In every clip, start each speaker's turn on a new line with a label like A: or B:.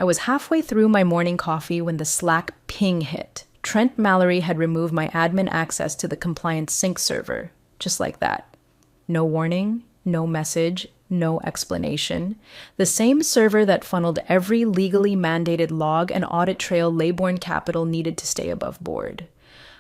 A: I was halfway through my morning coffee when the Slack ping hit. Trent Mallory had removed my admin access to the compliance sync server. Just like that. No warning, no message, no explanation. The same server that funneled every legally mandated log and audit trail Leybourne Capital needed to stay above board.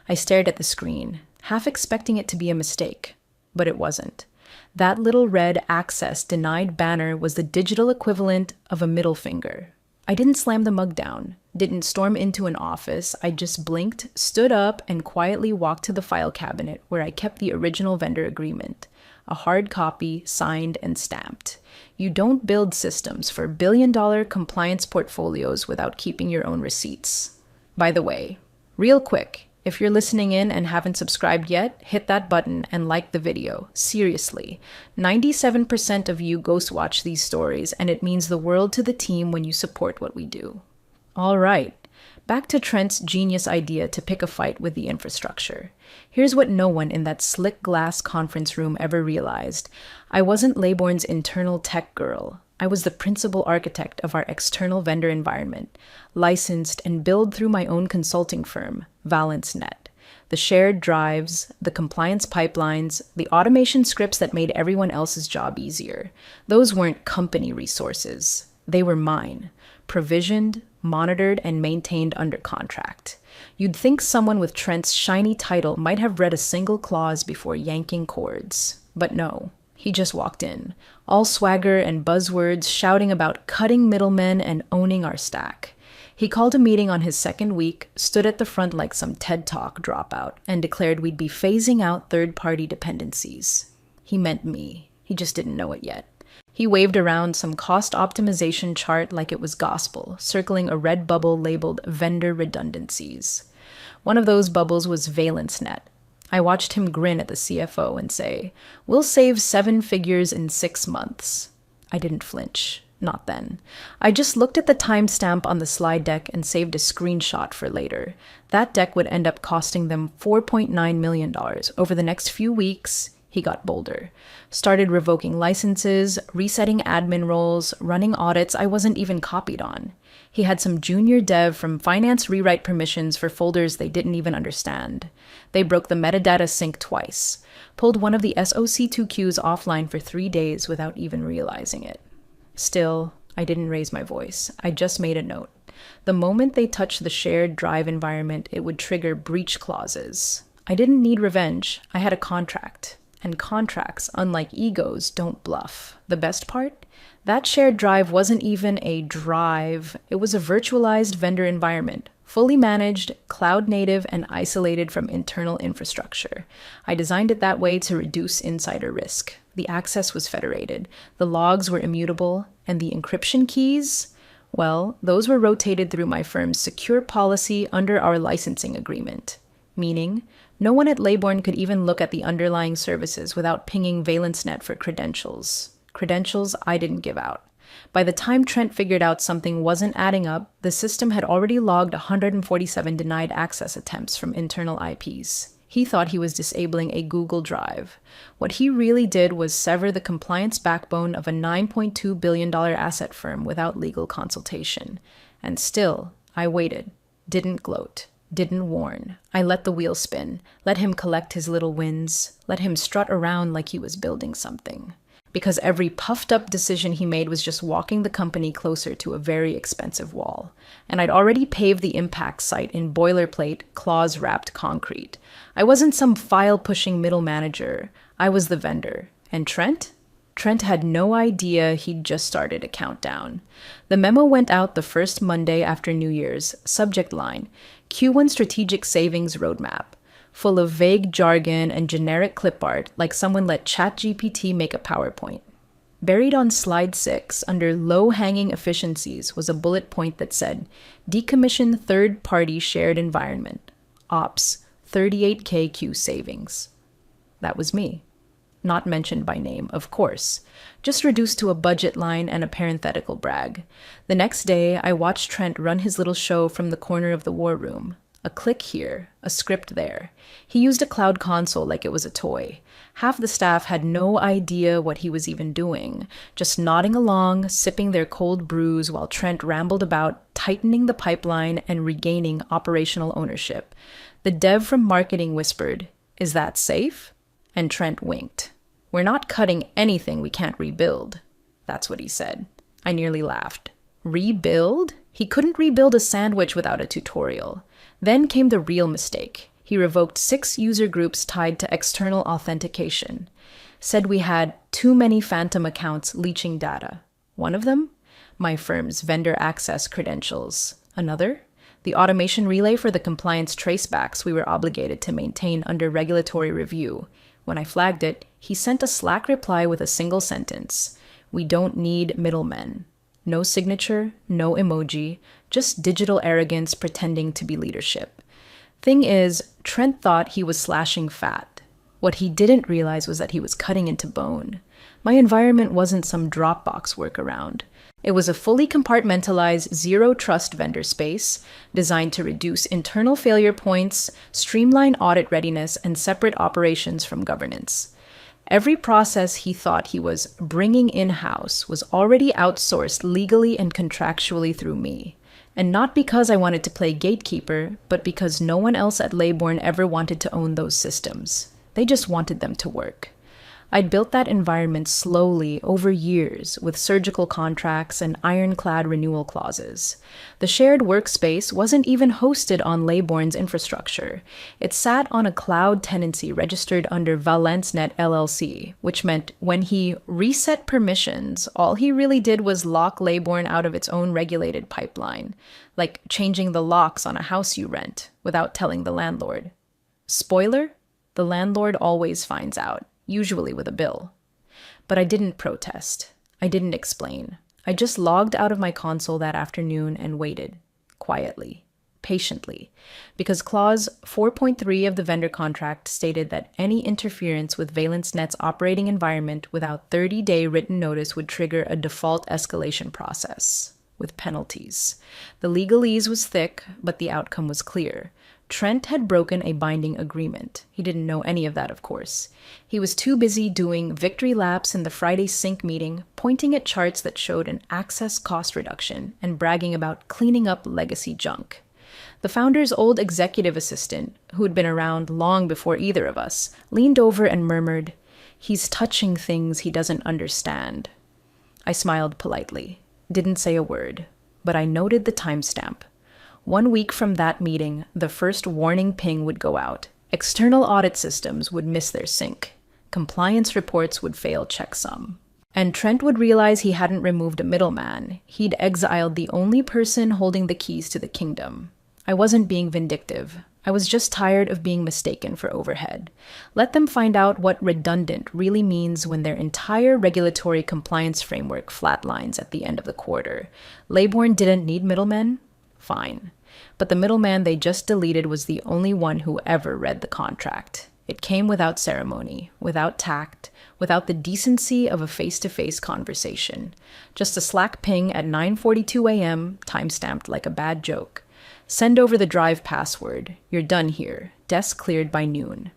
A: I stared at the screen, half expecting it to be a mistake, but it wasn't. That little red access denied banner was the digital equivalent of a middle finger. I didn't slam the mug down, didn't storm into an office. I just blinked, stood up, and quietly walked to the file cabinet where I kept the original vendor agreement. A hard copy, signed and stamped. You don't build systems for billion-dollar compliance portfolios without keeping your own receipts. By the way, real quick, if you're listening in and haven't subscribed yet, hit that button and like the video. Seriously, 97% of you ghost watch these stories, and it means the world to the team when you support what we do. All right, back to Trent's genius idea to pick a fight with the infrastructure. Here's what no one in that slick glass conference room ever realized. I wasn't Leybourne's internal tech girl. I was the principal architect of our external vendor environment, licensed and billed through my own consulting firm, ValenceNet. The shared drives, the compliance pipelines, the automation scripts that made everyone else's job easier. Those weren't company resources. They were mine, provisioned, monitored, and maintained under contract. You'd think someone with Trent's shiny title might have read a single clause before yanking cords. But no, he just walked in, all swagger and buzzwords, shouting about cutting middlemen and owning our stack. He called a meeting on his second week, stood at the front like some TED Talk dropout, and declared we'd be phasing out third-party dependencies. He meant me. He just didn't know it yet. He waved around some cost optimization chart like it was gospel, circling a red bubble labeled vendor redundancies. One of those bubbles was ValenceNet. I watched him grin at the CFO and say, "We'll save 7 figures in 6 months." I didn't flinch. Not then. I just looked at the timestamp on the slide deck and saved a screenshot for later. That deck would end up costing them $4.9 million. Over the next few weeks, he got bolder. Started revoking licenses, resetting admin roles, running audits I wasn't even copied on. He had some junior dev from finance rewrite permissions for folders they didn't even understand. They broke the metadata sync twice, pulled one of the SOC2 queues offline for 3 days without even realizing it. Still, I didn't raise my voice. I just made a note. The moment they touched the shared drive environment, it would trigger breach clauses. I didn't need revenge. I had a contract. And contracts, unlike egos, don't bluff. The best part? That shared drive wasn't even a drive. It was a virtualized vendor environment, fully managed, cloud-native, and isolated from internal infrastructure. I designed it that way to reduce insider risk. The access was federated, the logs were immutable, and the encryption keys? Well, those were rotated through my firm's secure policy under our licensing agreement. Meaning, no one at Leybourne could even look at the underlying services without pinging ValenceNet for credentials. Credentials I didn't give out. By the time Trent figured out something wasn't adding up, the system had already logged 147 denied access attempts from internal IPs. He thought he was disabling a Google Drive. What he really did was sever the compliance backbone of a $9.2 billion asset firm without legal consultation. And still, I waited, didn't gloat. Didn't warn. I let the wheel spin, let him collect his little wins, let him strut around like he was building something. Because every puffed-up decision he made was just walking the company closer to a very expensive wall. And I'd already paved the impact site in boilerplate, clause-wrapped concrete. I wasn't some file-pushing middle manager. I was the vendor. And Trent? Trent had no idea he'd just started a countdown. The memo went out the first Monday after New Year's. Subject line, Q1 Strategic Savings Roadmap. Full of vague jargon and generic clip art like someone let ChatGPT make a PowerPoint. Buried on slide 6 under low-hanging efficiencies was a bullet point that said, Decommission third-party shared environment. Ops, 38K Q savings. That was me. Not mentioned by name, of course, just reduced to a budget line and a parenthetical brag. The next day, I watched Trent run his little show from the corner of the war room. A click here, a script there. He used a cloud console like it was a toy. Half the staff had no idea what he was even doing, just nodding along, sipping their cold brews while Trent rambled about tightening the pipeline and regaining operational ownership. The dev from marketing whispered, "Is that safe?" And Trent winked. "We're not cutting anything we can't rebuild." That's what he said. I nearly laughed. Rebuild? He couldn't rebuild a sandwich without a tutorial. Then came the real mistake. He revoked 6 user groups tied to external authentication. Said we had too many phantom accounts leaching data. One of them? My firm's vendor access credentials. Another? The automation relay for the compliance tracebacks we were obligated to maintain under regulatory review. When I flagged it, he sent a Slack reply with a single sentence. "We don't need middlemen." No signature, no emoji, just digital arrogance pretending to be leadership. Thing is, Trent thought he was slashing fat. What he didn't realize was that he was cutting into bone. My environment wasn't some Dropbox workaround. It was a fully compartmentalized, zero-trust vendor space designed to reduce internal failure points, streamline audit readiness, and separate operations from governance. Every process he thought he was bringing in-house was already outsourced legally and contractually through me. And not because I wanted to play gatekeeper, but because no one else at Laybourne ever wanted to own those systems. They just wanted them to work. I'd built that environment slowly over years with surgical contracts and ironclad renewal clauses. The shared workspace wasn't even hosted on Laybourne's infrastructure. It sat on a cloud tenancy registered under ValenceNet LLC, which meant when he reset permissions, all he really did was lock Laybourne out of its own regulated pipeline, like changing the locks on a house you rent without telling the landlord. Spoiler? The landlord always finds out. Usually with a bill. But I didn't protest. I didn't explain. I just logged out of my console that afternoon and waited, quietly, patiently, because Clause 4.3 of the vendor contract stated that any interference with ValenceNet's operating environment without 30-day written notice would trigger a default escalation process, with penalties. The legalese was thick, but the outcome was clear. Trent had broken a binding agreement. He didn't know any of that, of course. He was too busy doing victory laps in the Friday sync meeting, pointing at charts that showed an access cost reduction and bragging about cleaning up legacy junk. The founder's old executive assistant, who had been around long before either of us, leaned over and murmured, "He's touching things he doesn't understand." I smiled politely, didn't say a word, but I noted the timestamp. 1 week from that meeting, the first warning ping would go out. External audit systems would miss their sync. Compliance reports would fail checksum. And Trent would realize he hadn't removed a middleman. He'd exiled the only person holding the keys to the kingdom. I wasn't being vindictive. I was just tired of being mistaken for overhead. Let them find out what redundant really means when their entire regulatory compliance framework flatlines at the end of the quarter. Laybourne didn't need middlemen? Fine. But the middleman they just deleted was the only one who ever read the contract. It came without ceremony, without tact, without the decency of a face-to-face conversation. Just a Slack ping at 9:42 a.m., timestamped like a bad joke. Send over the drive password. You're done here. Desk cleared by noon.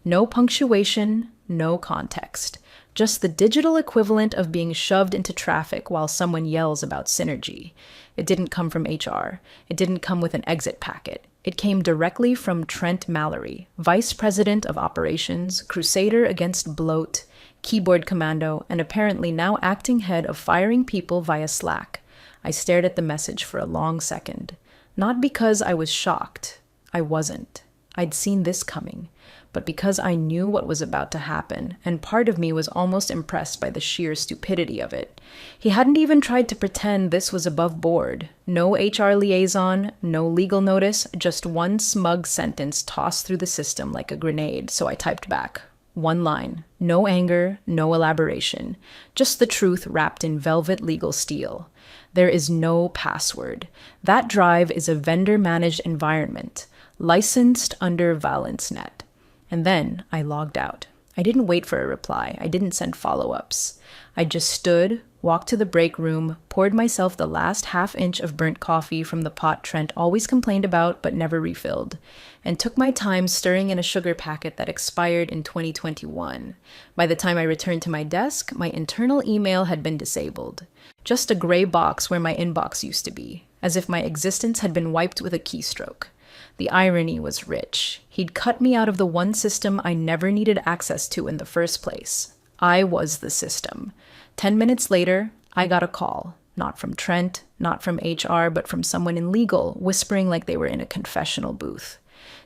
A: No punctuation, no context. Just the digital equivalent of being shoved into traffic while someone yells about synergy. It didn't come from HR. It didn't come with an exit packet. It came directly from Trent Mallory, Vice President of Operations, crusader against bloat, keyboard commando, and apparently now acting head of firing people via Slack. I stared at the message for a long second. Not because I was shocked. I wasn't. I'd seen this coming. But because I knew what was about to happen, and part of me was almost impressed by the sheer stupidity of it. He hadn't even tried to pretend this was above board. No HR liaison, no legal notice, just one smug sentence tossed through the system like a grenade, so I typed back. One line. No anger, no elaboration. Just the truth wrapped in velvet legal steel. There is no password. That drive is a vendor-managed environment, licensed under ValenceNet. And then I logged out. I didn't wait for a reply. I didn't send follow-ups. I just stood, walked to the break room, poured myself the last half-inch of burnt coffee from the pot Trent always complained about but never refilled, and took my time stirring in a sugar packet that expired in 2021. By the time I returned to my desk, my internal email had been disabled. Just a gray box where my inbox used to be, as if my existence had been wiped with a keystroke. The irony was rich. He'd cut me out of the one system I never needed access to in the first place. I was the system. 10 minutes later, I got a call. Not from Trent, not from HR, but from someone in legal, whispering like they were in a confessional booth.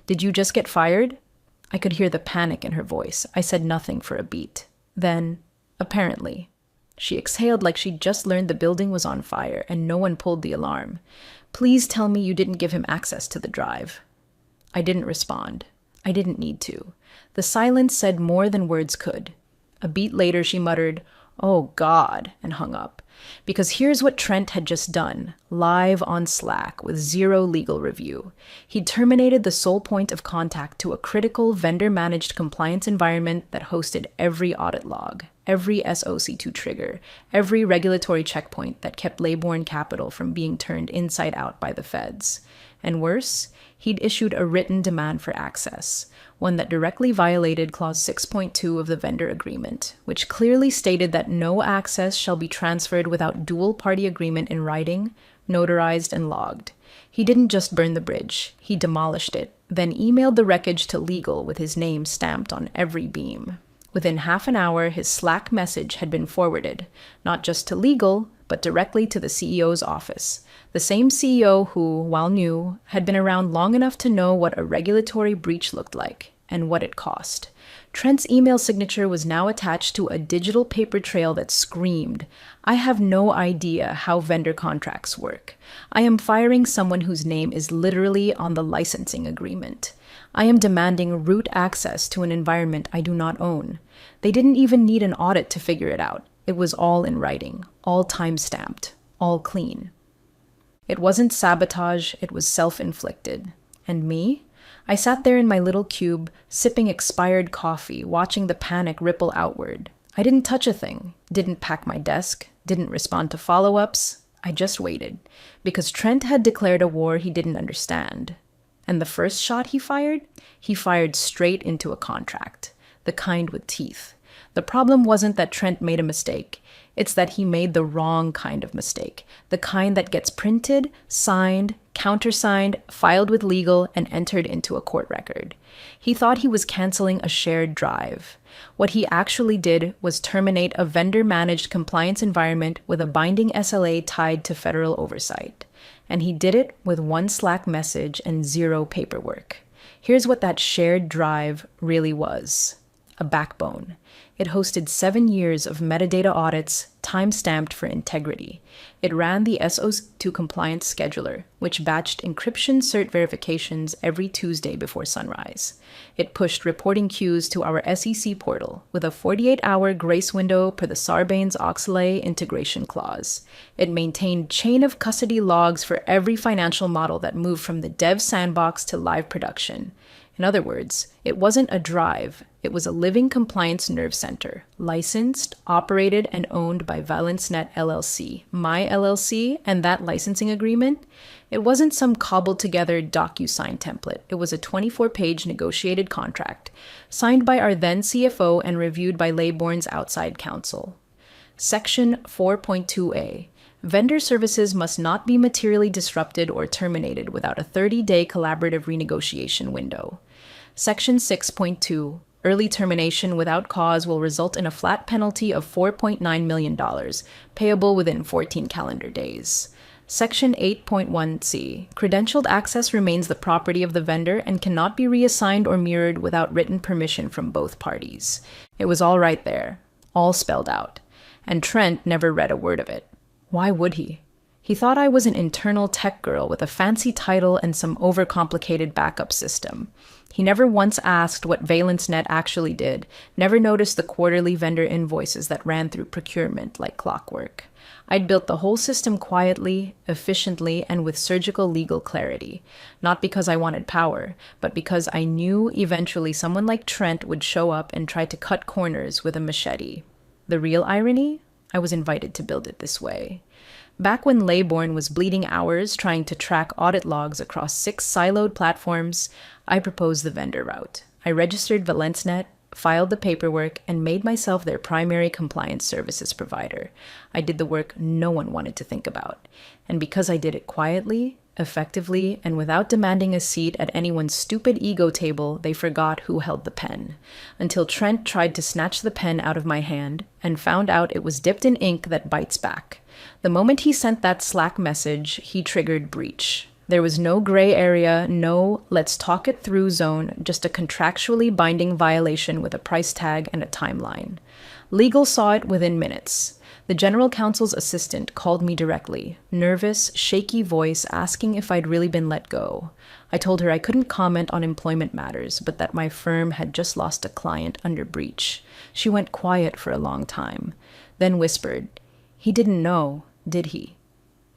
A: "Did you just get fired?" I could hear the panic in her voice. I said nothing for a beat. Then, apparently. She exhaled like she'd just learned the building was on fire and no one pulled the alarm. "Please tell me you didn't give him access to the drive." I didn't respond. I didn't need to. The silence said more than words could. A beat later, she muttered, "Oh, God," and hung up. Because here's what Trent had just done, live on Slack with zero legal review. He'd terminated the sole point of contact to a critical vendor-managed compliance environment that hosted every audit log, every SOC2 trigger, every regulatory checkpoint that kept Leybourne Capital from being turned inside out by the feds. And worse, he'd issued a written demand for access, one that directly violated Clause 6.2 of the vendor agreement, which clearly stated that no access shall be transferred without dual-party agreement in writing, notarized, and logged. He didn't just burn the bridge, he demolished it, then emailed the wreckage to legal with his name stamped on every beam. Within half an hour, his Slack message had been forwarded, not just to legal, but directly to the CEO's office. The same CEO who, while new, had been around long enough to know what a regulatory breach looked like and what it cost. Trent's email signature was now attached to a digital paper trail that screamed, "I have no idea how vendor contracts work. I am firing someone whose name is literally on the licensing agreement. I am demanding root access to an environment I do not own. They didn't even need an audit to figure it out. It was all in writing, all time-stamped, all clean." It wasn't sabotage, it was self-inflicted. And me? I sat there in my little cube, sipping expired coffee, watching the panic ripple outward. I didn't touch a thing, didn't pack my desk, didn't respond to follow-ups. I just waited, because Trent had declared a war he didn't understand. And the first shot he fired straight into a contract, the kind with teeth. The problem wasn't that Trent made a mistake. It's that he made the wrong kind of mistake, the kind that gets printed, signed, countersigned, filed with legal, and entered into a court record. He thought he was canceling a shared drive. What he actually did was terminate a vendor-managed compliance environment with a binding SLA tied to federal oversight. And he did it with one Slack message and zero paperwork. Here's what that shared drive really was: a backbone. It hosted 7 years of metadata audits, time-stamped for integrity. It ran the SOC2 compliance scheduler, which batched encryption cert verifications every Tuesday before sunrise. It pushed reporting queues to our SEC portal with a 48-hour grace window per the Sarbanes-Oxley integration clause. It maintained chain of custody logs for every financial model that moved from the dev sandbox to live production. In other words, it wasn't a drive, it was a living compliance nerve center, licensed, operated, and owned by ValenceNet LLC, my LLC, and that licensing agreement. It wasn't some cobbled-together DocuSign template. It was a 24-page negotiated contract, signed by our then CFO and reviewed by Leybourne's outside counsel. Section 4.2a. Vendor services must not be materially disrupted or terminated without a 30-day collaborative renegotiation window. Section 6.2. Early termination without cause will result in a flat penalty of $4.9 million, payable within 14 calendar days. Section 8.1c. Credentialed access remains the property of the vendor and cannot be reassigned or mirrored without written permission from both parties. It was all right there, all spelled out. And Trent never read a word of it. Why would he? He thought I was an internal tech girl with a fancy title and some overcomplicated backup system. He never once asked what ValenceNet actually did, never noticed the quarterly vendor invoices that ran through procurement like clockwork. I'd built the whole system quietly, efficiently, and with surgical legal clarity. Not because I wanted power, but because I knew eventually someone like Trent would show up and try to cut corners with a machete. The real irony? I was invited to build it this way. Back when Laybourne was bleeding hours trying to track audit logs across 6 siloed platforms, I proposed the vendor route. I registered ValenceNet, filed the paperwork, and made myself their primary compliance services provider. I did the work no one wanted to think about. And because I did it quietly, effectively, and without demanding a seat at anyone's stupid ego table, they forgot who held the pen. Until Trent tried to snatch the pen out of my hand and found out it was dipped in ink that bites back. The moment he sent that Slack message, he triggered breach. There was no gray area, no let's talk it through zone, just a contractually binding violation with a price tag and a timeline. Legal saw it within minutes. The general counsel's assistant called me directly, nervous, shaky voice asking if I'd really been let go. I told her I couldn't comment on employment matters, but that my firm had just lost a client under breach. She went quiet for a long time, then whispered, "He didn't know, did he?"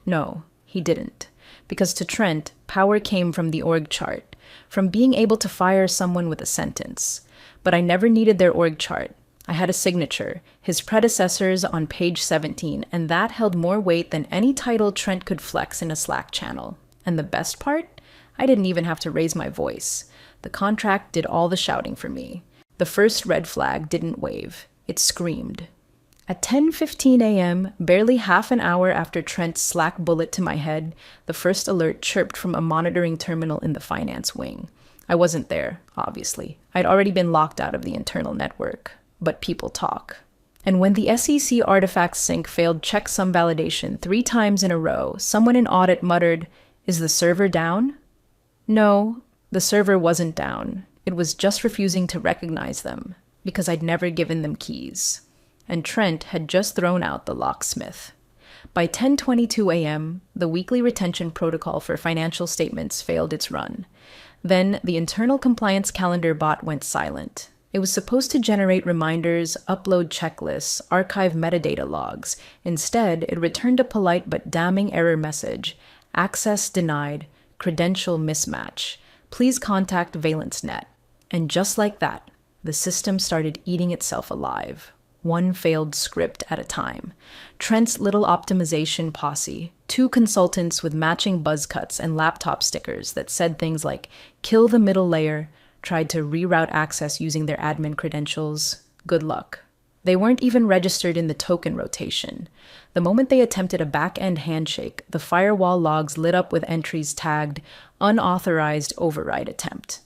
A: No, he didn't. Because to Trent, power came from the org chart, from being able to fire someone with a sentence. But I never needed their org chart. I had a signature, his predecessor's on page 17, and that held more weight than any title Trent could flex in a Slack channel. And the best part? I didn't even have to raise my voice. The contract did all the shouting for me. The first red flag didn't wave. It screamed. At 10:15 a.m., barely half an hour after Trent's Slack bullet to my head, the first alert chirped from a monitoring terminal in the finance wing. I wasn't there, obviously. I'd already been locked out of the internal network. But people talk. And when the SEC artifacts sync failed checksum validation 3 times in a row, someone in audit muttered, "Is the server down?" No, the server wasn't down. It was just refusing to recognize them, because I'd never given them keys. And Trent had just thrown out the locksmith. By 10:22 a.m., the weekly retention protocol for financial statements failed its run. Then the internal compliance calendar bot went silent. It was supposed to generate reminders, upload checklists, archive metadata logs. Instead, it returned a polite but damning error message. Access denied. Credential mismatch. Please contact ValenceNet. And just like that, the system started eating itself alive. One failed script at a time. Trent's little optimization posse, 2 consultants with matching buzz cuts and laptop stickers that said things like, "Kill the middle layer," tried to reroute access using their admin credentials. Good luck. They weren't even registered in the token rotation. The moment they attempted a back-end handshake, the firewall logs lit up with entries tagged "Unauthorized Override Attempt."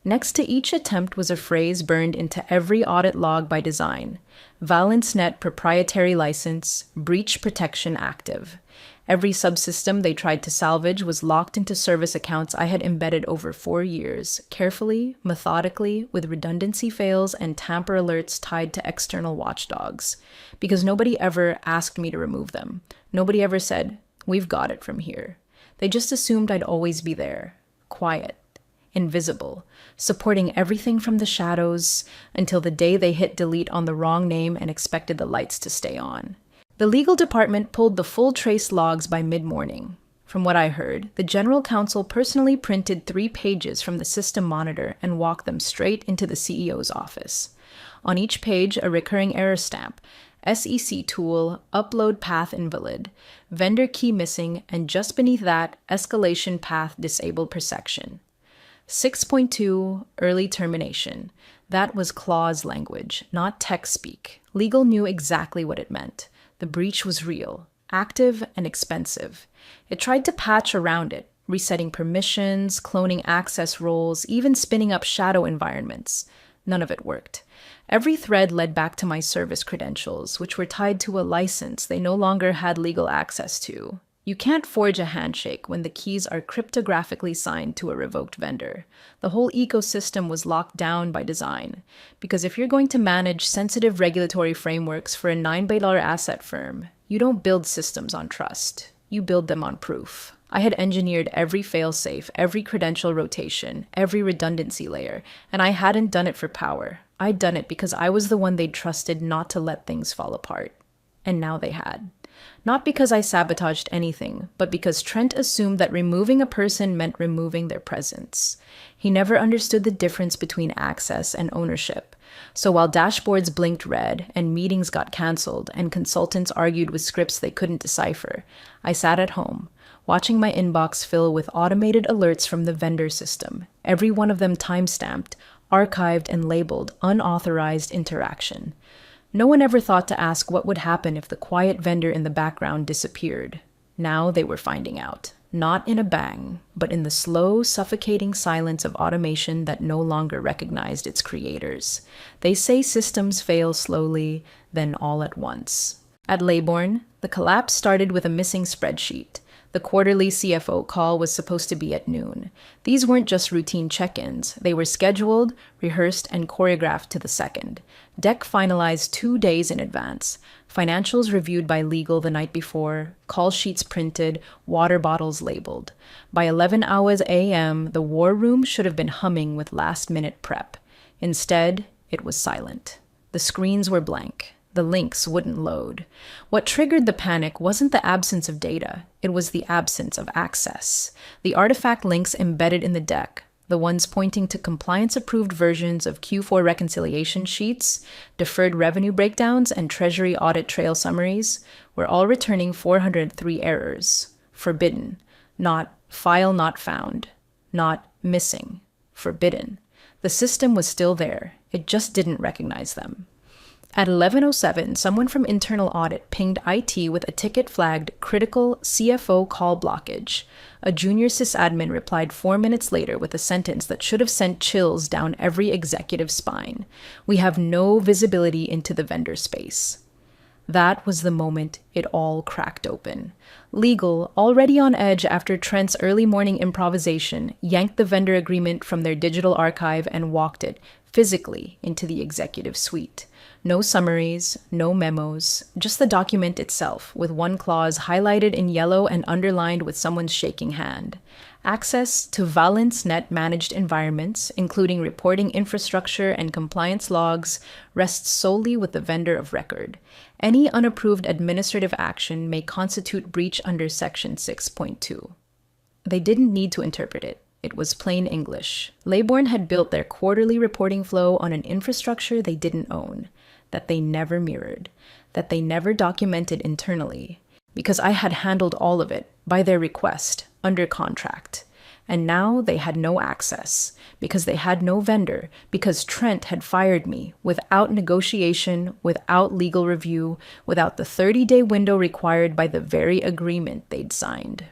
A: Next to each attempt was a phrase burned into every audit log by design. ValenceNet proprietary license, breach protection active. Every subsystem they tried to salvage was locked into service accounts I had embedded over 4 years, carefully, methodically, with redundancy fails and tamper alerts tied to external watchdogs. Because nobody ever asked me to remove them. Nobody ever said, "We've got it from here." They just assumed I'd always be there, quiet, invisible, supporting everything from the shadows until the day they hit delete on the wrong name and expected the lights to stay on. The legal department pulled the full trace logs by mid-morning. From what I heard, the general counsel personally printed 3 pages from the system monitor and walked them straight into the CEO's office. On each page, a recurring error stamp, SEC tool, upload path invalid, vendor key missing, and just beneath that, escalation path disabled per section. 6.2, early termination. That was clause language, not tech speak. Legal knew exactly what it meant. The breach was real, active, and expensive. It tried to patch around it, resetting permissions, cloning access roles, even spinning up shadow environments. None of it worked. Every thread led back to my service credentials, which were tied to a license they no longer had legal access to. You can't forge a handshake when the keys are cryptographically signed to a revoked vendor. The whole ecosystem was locked down by design. Because if you're going to manage sensitive regulatory frameworks for a $9 billion asset firm, you don't build systems on trust. You build them on proof. I had engineered every failsafe, every credential rotation, every redundancy layer, and I hadn't done it for power. I'd done it because I was the one they'd trusted not to let things fall apart. And now they had. Not because I sabotaged anything, but because Trent assumed that removing a person meant removing their presence. He never understood the difference between access and ownership. So while dashboards blinked red and meetings got canceled and consultants argued with scripts they couldn't decipher, I sat at home, watching my inbox fill with automated alerts from the vendor system, every one of them time-stamped, archived, and labeled unauthorized interaction. No one ever thought to ask what would happen if the quiet vendor in the background disappeared. Now they were finding out. Not in a bang, but in the slow, suffocating silence of automation that no longer recognized its creators. They say systems fail slowly, then all at once. At Laybourne, the collapse started with a missing spreadsheet. The quarterly CFO call was supposed to be at noon. These weren't just routine check-ins. They were scheduled, rehearsed, and choreographed to the second. Deck finalized 2 days in advance. Financials reviewed by legal the night before, call sheets printed, water bottles labeled. By 11 hours a.m., the war room should have been humming with last-minute prep. Instead, it was silent. The screens were blank. The links wouldn't load. What triggered the panic wasn't the absence of data, it was the absence of access. The artifact links embedded in the deck, the ones pointing to compliance-approved versions of Q4 reconciliation sheets, deferred revenue breakdowns, and Treasury audit trail summaries, were all returning 403 errors. Forbidden. Not file not found. Not missing. Forbidden. The system was still there. It just didn't recognize them. At 11:07, someone from internal audit pinged IT with a ticket flagged critical CFO call blockage. A junior sysadmin replied 4 minutes later with a sentence that should have sent chills down every executive spine. We have no visibility into the vendor space. That was the moment it all cracked open. Legal, already on edge after Trent's early morning improvisation, yanked the vendor agreement from their digital archive and walked it, physically, into the executive suite. No summaries, no memos, just the document itself, with one clause highlighted in yellow and underlined with someone's shaking hand. Access to Valence Net managed environments, including reporting infrastructure and compliance logs, rests solely with the vendor of record. Any unapproved administrative action may constitute breach under Section 6.2. They didn't need to interpret it. It was plain English. Laybourne had built their quarterly reporting flow on an infrastructure they didn't own, that they never mirrored, that they never documented internally, because I had handled all of it, by their request, under contract. And now they had no access, because they had no vendor, because Trent had fired me, without negotiation, without legal review, without the 30-day window required by the very agreement they'd signed.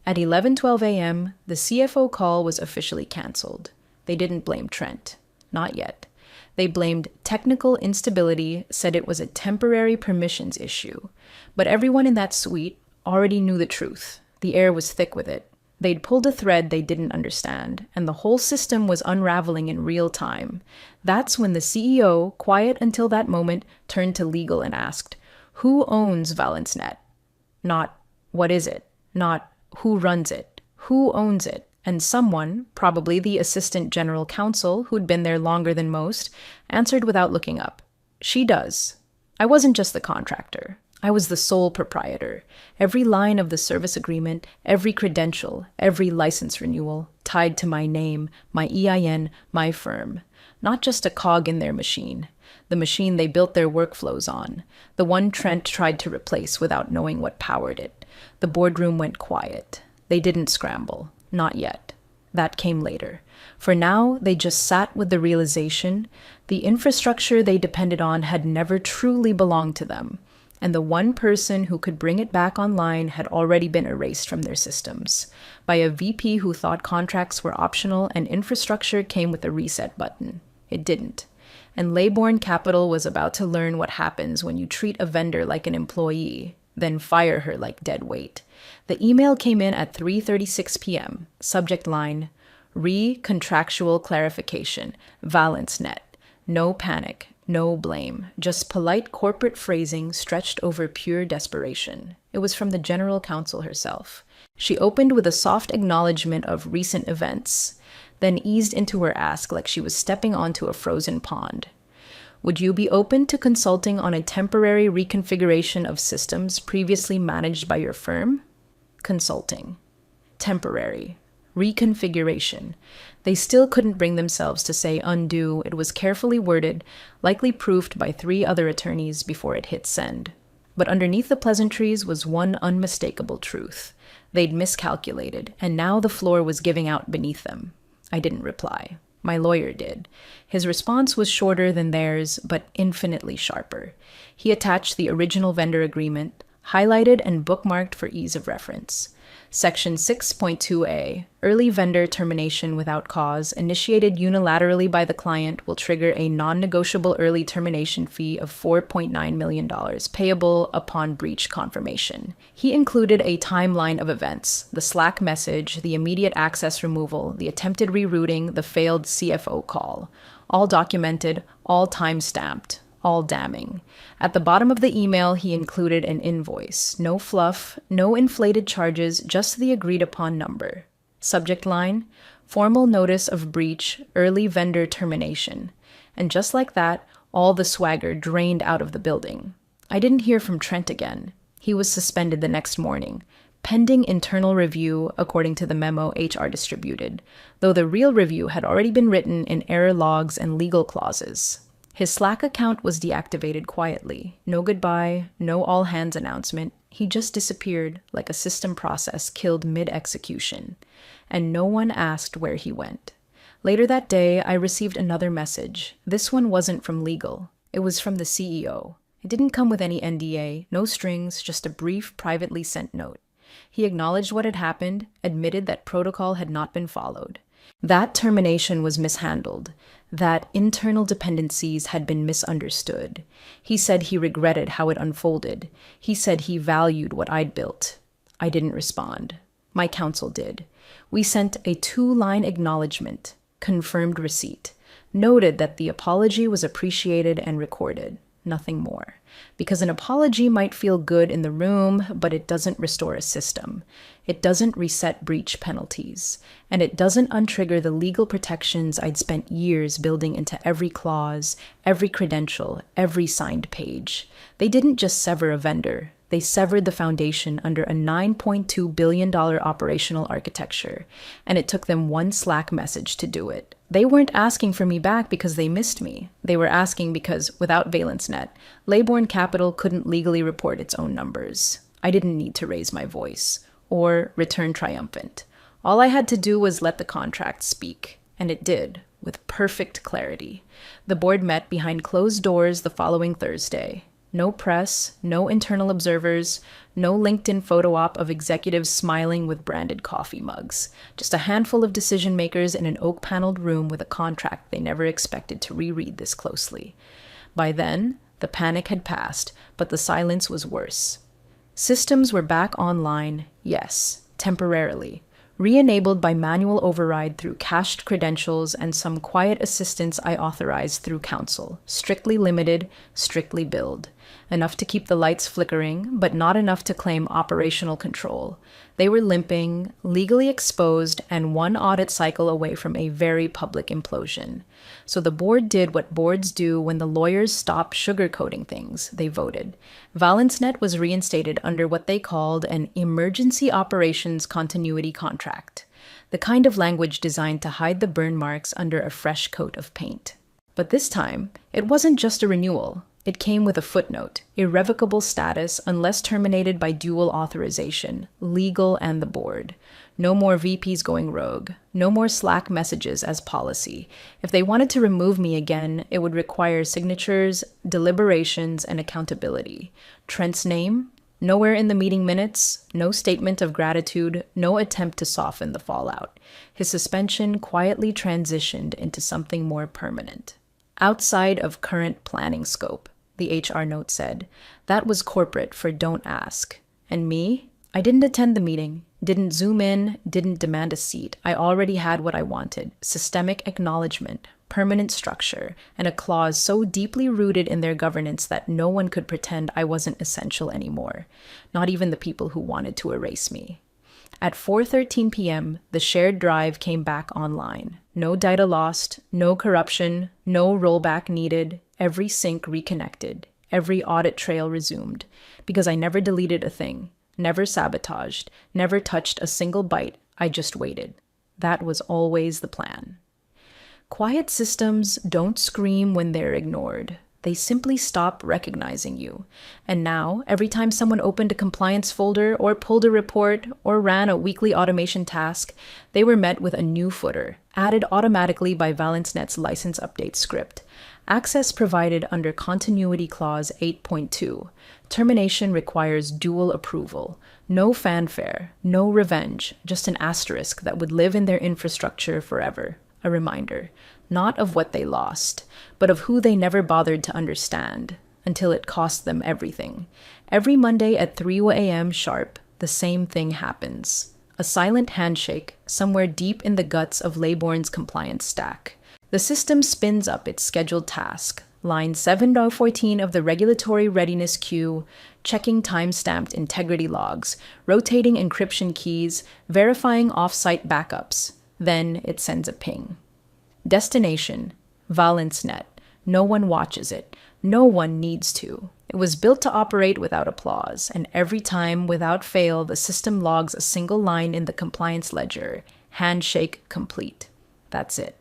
A: At 11:12 a.m., the CFO call was officially canceled. They didn't blame Trent. Not yet. They blamed technical instability, said it was a temporary permissions issue. But everyone in that suite already knew the truth. The air was thick with it. They'd pulled a thread they didn't understand, and the whole system was unraveling in real time. That's when the CEO, quiet until that moment, turned to legal and asked, "Who owns Valence Net?" Not, "What is it?" Not, "Who runs it?" Who owns it? And someone, probably the assistant general counsel who'd been there longer than most, answered without looking up. "She does. I wasn't just the contractor. I was the sole proprietor. Every line of the service agreement, every credential, every license renewal, tied to my name, my EIN, my firm. Not just a cog in their machine. The machine they built their workflows on. The one Trent tried to replace without knowing what powered it. The boardroom went quiet. They didn't scramble. Not yet. That came later. For now, they just sat with the realization the infrastructure they depended on had never truly belonged to them, and the one person who could bring it back online had already been erased from their systems by a VP who thought contracts were optional and infrastructure came with a reset button. It didn't. And Laybourne Capital was about to learn what happens when you treat a vendor like an employee, then fire her like dead weight. The email came in at 3:36 p.m. Subject line, "Re-contractual clarification, Valence Net. No panic, no blame, just polite corporate phrasing stretched over pure desperation." It was from the general counsel herself. She opened with a soft acknowledgement of recent events, then eased into her ask like she was stepping onto a frozen pond. "Would you be open to consulting on a temporary reconfiguration of systems previously managed by your firm?" Consulting. Temporary. reconfiguration. They still couldn't bring themselves to say undo. It was carefully worded, likely proofed by 3 other attorneys before it hit send. But underneath the pleasantries was one unmistakable truth. They'd miscalculated, and now the floor was giving out beneath them. I didn't reply. My lawyer did. His response was shorter than theirs, but infinitely sharper. He attached the original vendor agreement, highlighted and bookmarked for ease of reference. Section 6.2a, early vendor termination without cause, initiated unilaterally by the client, will trigger a non-negotiable early termination fee of $4.9 million, payable upon breach confirmation. He included a timeline of events: the Slack message, the immediate access removal, the attempted rerouting, the failed CFO call. All documented, all time-stamped, all damning. At the bottom of the email, he included an invoice. No fluff, no inflated charges, just the agreed-upon number. Subject line: formal notice of breach, early vendor termination. And just like that, all the swagger drained out of the building. I didn't hear from Trent again. He was suspended the next morning, pending internal review, according to the memo HR distributed, though the real review had already been written in error logs and legal clauses. His Slack account was deactivated quietly. No goodbye, no all-hands announcement. He just disappeared like a system process killed mid-execution. And no one asked where he went. Later that day, I received another message. This one wasn't from legal. It was from the CEO. It didn't come with any NDA, no strings, just a brief, privately sent note. He acknowledged what had happened, admitted that protocol had not been followed. That termination was mishandled, that internal dependencies had been misunderstood. He said he regretted how it unfolded. He said he valued what I'd built. I didn't respond. My counsel did. We sent a 2-line acknowledgement, confirmed receipt, noted that the apology was appreciated and recorded. Nothing more. Because an apology might feel good in the room, but it doesn't restore a system. It doesn't reset breach penalties. And it doesn't untrigger the legal protections I'd spent years building into every clause, every credential, every signed page. They didn't just sever a vendor. They severed the foundation under a $9.2 billion operational architecture, and it took them one Slack message to do it. They weren't asking for me back because they missed me. They were asking because, without ValenceNet, Laybourne Capital couldn't legally report its own numbers. I didn't need to raise my voice, or return triumphant. All I had to do was let the contract speak, and it did, with perfect clarity. The board met behind closed doors the following Thursday. No press, no internal observers, no LinkedIn photo op of executives smiling with branded coffee mugs. Just a handful of decision makers in an oak-paneled room with a contract they never expected to reread this closely. By then, the panic had passed, but the silence was worse. Systems were back online, yes, temporarily, re-enabled by manual override through cached credentials and some quiet assistance I authorized through counsel, strictly limited, strictly billed. Enough to keep the lights flickering, but not enough to claim operational control. They were limping, legally exposed, and one audit cycle away from a very public implosion. So the board did what boards do when the lawyers stop sugarcoating things. They voted. ValenceNet was reinstated under what they called an emergency operations continuity contract, the kind of language designed to hide the burn marks under a fresh coat of paint. But this time, it wasn't just a renewal. It came with a footnote: irrevocable status unless terminated by dual authorization, legal and the board. No more VPs going rogue. No more Slack messages as policy. If they wanted to remove me again, it would require signatures, deliberations, and accountability. Trent's name? Nowhere in the meeting minutes, no statement of gratitude, no attempt to soften the fallout. His suspension quietly transitioned into something more permanent. Outside of current planning scope, the HR note said. That was corporate for don't ask. And me? I didn't attend the meeting, didn't zoom in, didn't demand a seat. I already had what I wanted: systemic acknowledgement, permanent structure, and a clause so deeply rooted in their governance that no one could pretend I wasn't essential anymore, not even the people who wanted to erase me. At 4:13 p.m., the shared drive came back online. No data lost, no corruption, no rollback needed, every sync reconnected, every audit trail resumed, because I never deleted a thing, never sabotaged, never touched a single byte. I just waited. That was always the plan. Quiet systems don't scream when they're ignored. They simply stop recognizing you. And now, every time someone opened a compliance folder or pulled a report or ran a weekly automation task, they were met with a new footer, added automatically by ValenceNet's license update script. Access provided under Continuity Clause 8.2. Termination requires dual approval. No fanfare, no revenge, just an asterisk that would live in their infrastructure forever. A reminder, not of what they lost, but of who they never bothered to understand, until it cost them everything. Every Monday at 3 a.m. sharp, the same thing happens. A silent handshake somewhere deep in the guts of Laybourne's compliance stack. The system spins up its scheduled task, line 7.14 of the regulatory readiness queue, checking time-stamped integrity logs, rotating encryption keys, verifying off-site backups. Then it sends a ping. Destination, ValenceNet. No one watches it. No one needs to. It was built to operate without applause, and every time, without fail, the system logs a single line in the compliance ledger. Handshake complete. That's it.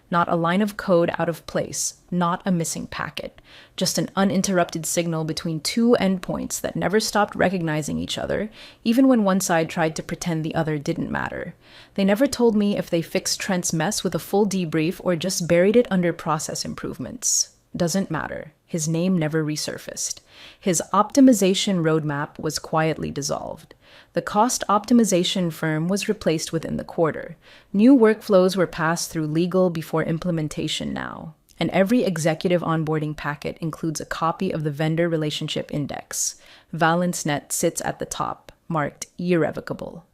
A: Not a line of code out of place, not a missing packet, just an uninterrupted signal between two endpoints that never stopped recognizing each other, even when one side tried to pretend the other didn't matter. They never told me if they fixed Trent's mess with a full debrief or just buried it under process improvements. Doesn't matter. His name never resurfaced. His optimization roadmap was quietly dissolved. The cost optimization firm was replaced within the quarter. New workflows were passed through legal before implementation now. And every executive onboarding packet includes a copy of the vendor relationship index. ValenceNet sits at the top, marked irrevocable.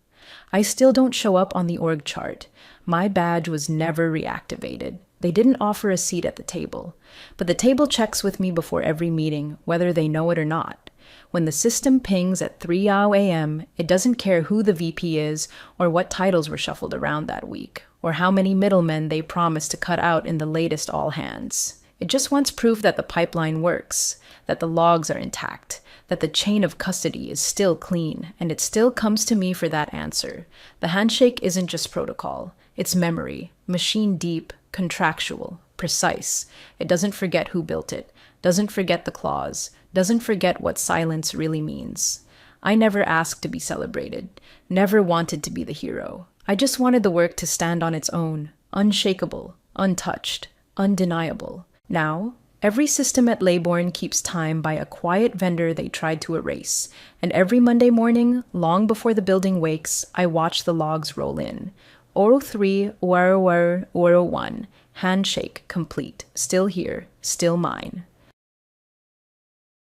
A: I still don't show up on the org chart. My badge was never reactivated. They didn't offer a seat at the table. But the table checks with me before every meeting, whether they know it or not. When the system pings at 3 a.m., it doesn't care who the VP is or what titles were shuffled around that week, or how many middlemen they promised to cut out in the latest all hands. It just wants proof that the pipeline works, that the logs are intact, that the chain of custody is still clean, and it still comes to me for that answer. The handshake isn't just protocol. It's memory, machine deep, contractual, precise. It doesn't forget who built it, doesn't forget the clause, doesn't forget what silence really means. I never asked to be celebrated, never wanted to be the hero. I just wanted the work to stand on its own, unshakable, untouched, undeniable. Now, every system at Laybourne keeps time by a quiet vendor they tried to erase, and every Monday morning, long before the building wakes, I watch the logs roll in. Oro 3, Oro 1, handshake complete, still here, still mine.